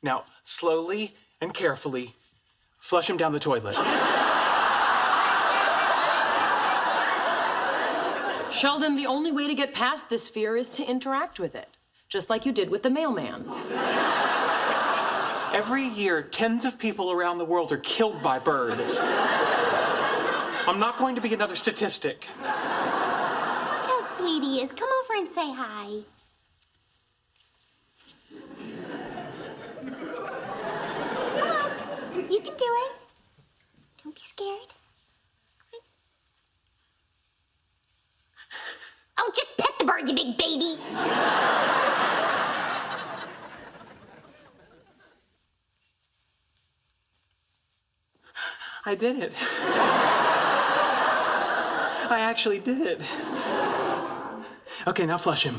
Now, slowly and carefully, flush him down the toilet. Sheldon, the only way to get past this fear is to interact with it, just like you did with the mailman. Every year, tens of people around the world are killed by birds. I'm not going to be another statistic. Look how sweet he is. Come over and say hi. Come on. You can do it. Don't be scared. Oh, just pet the bird, you big baby. I did it. I actually did it. Okay, now flush him.